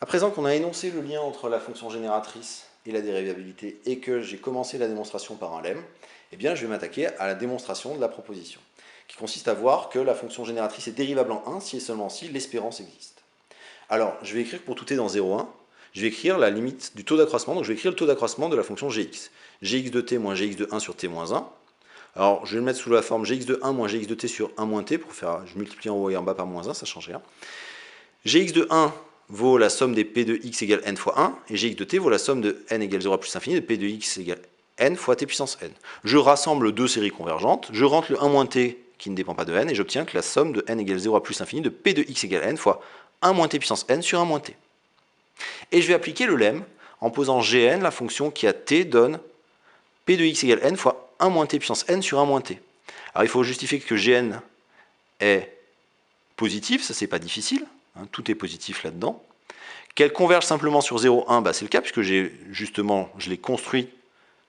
À présent qu'on a énoncé le lien entre la fonction génératrice et la dérivabilité et que j'ai commencé la démonstration par un lemme, eh bien je vais m'attaquer à la démonstration de la proposition, qui consiste à voir que la fonction génératrice est dérivable en 1 si et seulement si l'espérance existe. Alors, je vais écrire que pour tout t dans 0,1, je vais écrire la limite du taux d'accroissement, donc je vais écrire le taux d'accroissement de la fonction gx. Gx de t moins gx de 1 sur t moins 1. Alors, je vais le mettre sous la forme gx de 1 moins gx de t sur 1 moins t, pour faire, je multiplie en haut et en bas par moins 1, ça ne change rien. Gx de 1 vaut la somme des p de x égale n fois 1, et gx de t vaut la somme de n égale 0 à plus infini de p de x égale n fois t puissance n. Je rassemble deux séries convergentes, je rentre le 1 moins t qui ne dépend pas de n, et j'obtiens que la somme de n égale 0 à plus infini de p de x égale n fois 1 moins t puissance n sur 1 moins t. Et je vais appliquer le lemme en posant gn, la fonction qui a t donne p de x égale n fois 1 moins t puissance n sur 1 moins t. Alors il faut justifier que gn est positif, ça c'est pas difficile, hein, tout est positif là-dedans. Qu'elle converge simplement sur 0,1, bah, c'est le cas, puisque je l'ai construit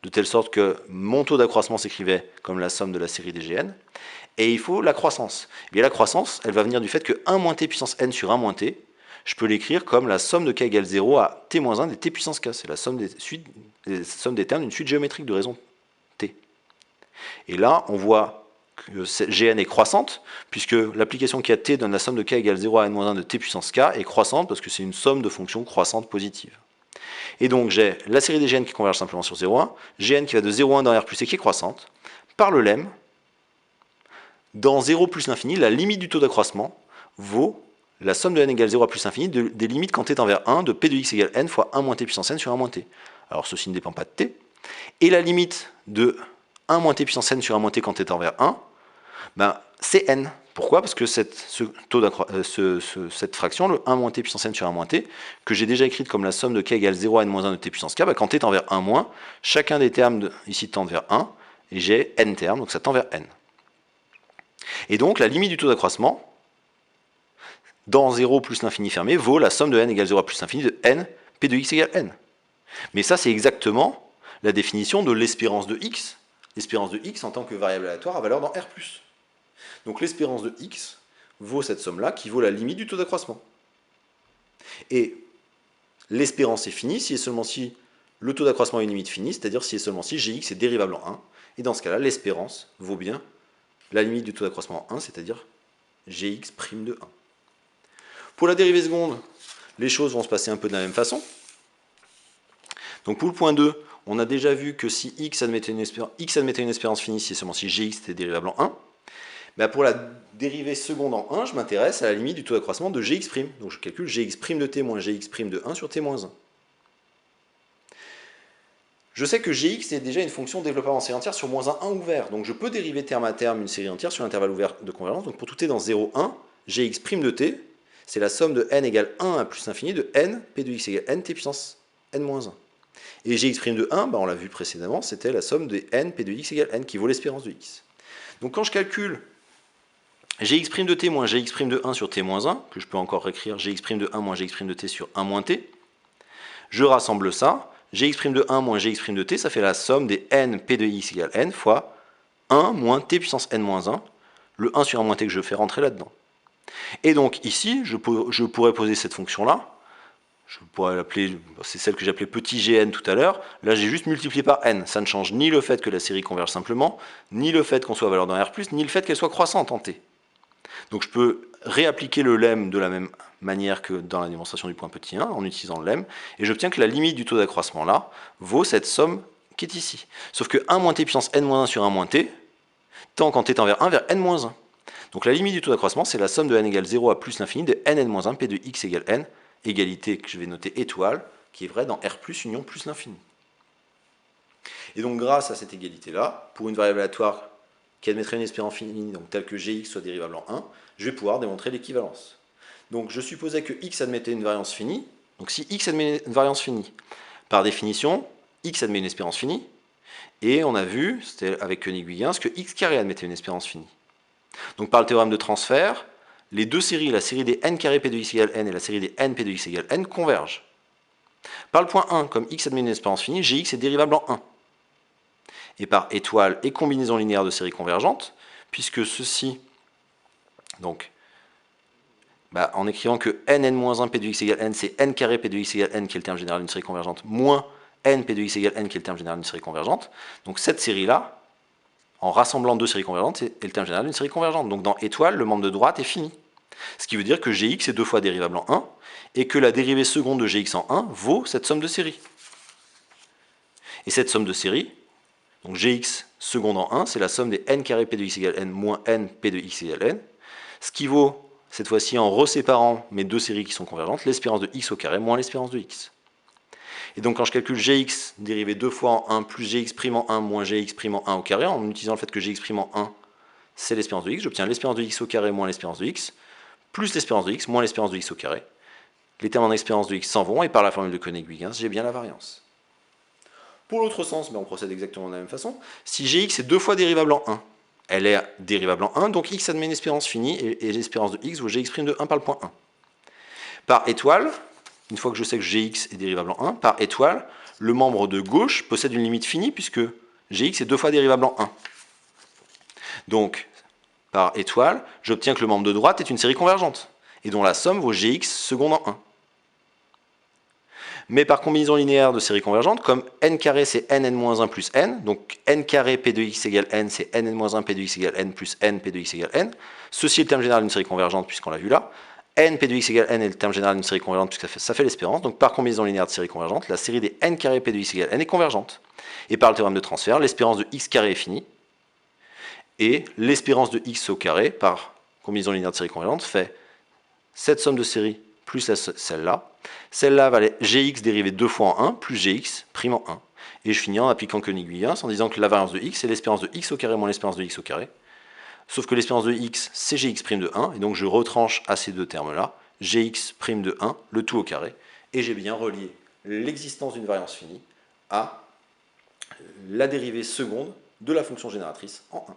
de telle sorte que mon taux d'accroissement s'écrivait comme la somme de la série des gn. Et il faut la croissance. Et bien, la croissance, elle va venir du fait que 1 moins t puissance n sur 1 moins t, je peux l'écrire comme la somme de k égale 0 à t moins 1 des t puissance k. C'est la somme des termes d'une suite géométrique de raison t. Et là, on voit que Gn est croissante, puisque l'application qui a t donne la somme de k égale 0 à n-1 de t puissance k est croissante, parce que c'est une somme de fonctions croissantes positives. Et donc j'ai la série des Gn qui converge simplement sur 0,1, Gn qui va de 0,1 dans R plus et qui est croissante, par le lemme, dans 0 plus l'infini, la limite du taux d'accroissement vaut la somme de n égale 0 à plus l'infini des limites quand t tend vers 1 de p de x égale n fois 1 moins t puissance n sur 1 moins t. Alors ceci ne dépend pas de t. Et la limite de 1 moins t puissance n sur 1 moins t quand t tend vers 1, ben, c'est n. Pourquoi? Parce que cette fraction, le 1 moins t puissance n sur 1 moins t, que j'ai déjà écrite comme la somme de k égale 0 à n moins 1 de t puissance k, ben, quand t tend vers 1 moins, chacun des termes ici tend vers 1, et j'ai n termes, donc ça tend vers n. Et donc la limite du taux d'accroissement, dans 0 plus l'infini fermé, vaut la somme de n égale 0 à plus l'infini de n, p de x égale n. Mais ça, c'est exactement la définition de l'espérance de x en tant que variable aléatoire à valeur dans R+. Donc l'espérance de x vaut cette somme-là, qui vaut la limite du taux d'accroissement. Et l'espérance est finie si et seulement si le taux d'accroissement a une limite finie, c'est-à-dire si et seulement si gx est dérivable en 1. Et dans ce cas-là, l'espérance vaut bien la limite du taux d'accroissement en 1, c'est-à-dire gx' de 1. Pour la dérivée seconde, les choses vont se passer un peu de la même façon. Donc pour le point 2, on a déjà vu que si x admettait une espérance finie, si et seulement si gx était dérivable en 1, ben pour la dérivée seconde en 1, je m'intéresse à la limite du taux d'accroissement de gx'. Donc je calcule gx' de t moins gx' de 1 sur t moins 1. Je sais que gx est déjà une fonction développable en série entière sur moins 1 ouvert. Donc je peux dériver terme à terme une série entière sur l'intervalle ouvert de convergence. Donc pour tout t dans 0, 1, gx' de t, c'est la somme de n égale 1 à plus l'infini de n, p de x égale n, t puissance n-1. Et gx' de 1, ben on l'a vu précédemment, c'était la somme de n, p de x égale n, qui vaut l'espérance de x. Donc quand je calcule gx' de t moins gx' de 1 sur t moins 1, que je peux encore écrire gx' de 1 moins gx' de t sur 1 moins t, je rassemble ça, gx' de 1 moins gx' de t, ça fait la somme des n, p de x égale n, fois 1 moins t puissance n moins 1, le 1 sur 1 moins t que je fais rentrer là-dedans. Et donc ici, je pourrais poser cette fonction-là, je pourrais l'appeler, c'est celle que j'appelais petit gn tout à l'heure, là j'ai juste multiplié par n, ça ne change ni le fait que la série converge simplement, ni le fait qu'on soit à valeur dans R+, ni le fait qu'elle soit croissante en t. Donc je peux réappliquer le lemme de la même manière que dans la démonstration du point petit 1, en utilisant le lemme, et j'obtiens que la limite du taux d'accroissement là vaut cette somme qui est ici. Sauf que 1 moins t puissance n-1 sur 1 moins t, tend quand t tend vers 1 vers n-1. Donc la limite du taux d'accroissement, c'est la somme de n égale 0 à plus l'infini de n-1, p de x égale n, égalité que je vais noter étoile, qui est vraie dans R+, union plus l'infini. Et donc grâce à cette égalité-là, pour une variable aléatoire qui admettrait une espérance finie, donc telle que gx soit dérivable en 1, je vais pouvoir démontrer l'équivalence. Donc je supposais que x admettait une variance finie, donc si x admet une variance finie, par définition, x admet une espérance finie, et on a vu, c'était avec Koenig-Huygens, que x carré admettait une espérance finie. Donc par le théorème de transfert, les deux séries, la série des n carré p de x égale n et la série des n p de x égale n, convergent. Par le point 1, comme x admet une espérance finie, gx est dérivable en 1. Et par étoile et combinaison linéaire de séries convergentes, puisque ceci, donc, Bah, en écrivant que n(n-1 p de x égale n, c'est n carré p de x égale n qui est le terme général d'une série convergente, moins n p de x égale n qui est le terme général d'une série convergente. Donc cette série-là, en rassemblant deux séries convergentes, est le terme général d'une série convergente. Donc dans étoile, le membre de droite est fini. Ce qui veut dire que gx est deux fois dérivable en 1, et que la dérivée seconde de gx en 1 vaut cette somme de séries. Et cette somme de séries, donc gx seconde en 1, c'est la somme des n carré p de x égale n moins n p de x égale n, ce qui vaut, cette fois-ci en reséparant mes deux séries qui sont convergentes, l'espérance de x au carré moins l'espérance de x. Et donc quand je calcule gx dérivé deux fois en 1 plus gx' en 1 moins gx' en 1 au carré, en utilisant le fait que gx' en 1, c'est l'espérance de x, j'obtiens l'espérance de x au carré moins l'espérance de x, plus l'espérance de x moins l'espérance de x au carré. Les termes en espérance de x s'en vont, et par la formule de Koenig-Huygens, j'ai bien la variance. Pour l'autre sens, on procède exactement de la même façon. Si gx est deux fois dérivable en 1, elle est dérivable en 1, donc x admet une espérance finie, et l'espérance de x vaut gx' de 1 par le point 1. Par étoile, une fois que je sais que gx est dérivable en 1, par étoile, le membre de gauche possède une limite finie, puisque gx est deux fois dérivable en 1. Donc, par étoile, j'obtiens que le membre de droite est une série convergente, et dont la somme vaut gx seconde en 1. Mais par combinaison linéaire de séries convergentes, comme n carré c'est n(n-1 plus n, donc n carré p de x égale n, c'est n(n-1 p de x égale n plus n p de x égale n, ceci est le terme général d'une série convergente puisqu'on l'a vu là, n p de x égale n est le terme général d'une série convergente puisque ça fait l'espérance, donc par combinaison linéaire de séries convergentes, la série des n carré p de x égale n est convergente. Et par le théorème de transfert, l'espérance de x carré est finie, et l'espérance de x au carré, par combinaison linéaire de séries convergentes, fait cette somme de séries plus celle-là. Celle-là valait gx dérivé deux fois en 1 plus gx prime en 1. Et je finis en appliquant Koenig-Huygens en disant que la variance de x est l'espérance de x au carré moins l'espérance de x au carré. Sauf que l'espérance de x, c'est gx prime de 1, et donc je retranche à ces deux termes-là, gx prime de 1, le tout au carré, et j'ai bien relié l'existence d'une variance finie à la dérivée seconde de la fonction génératrice en 1.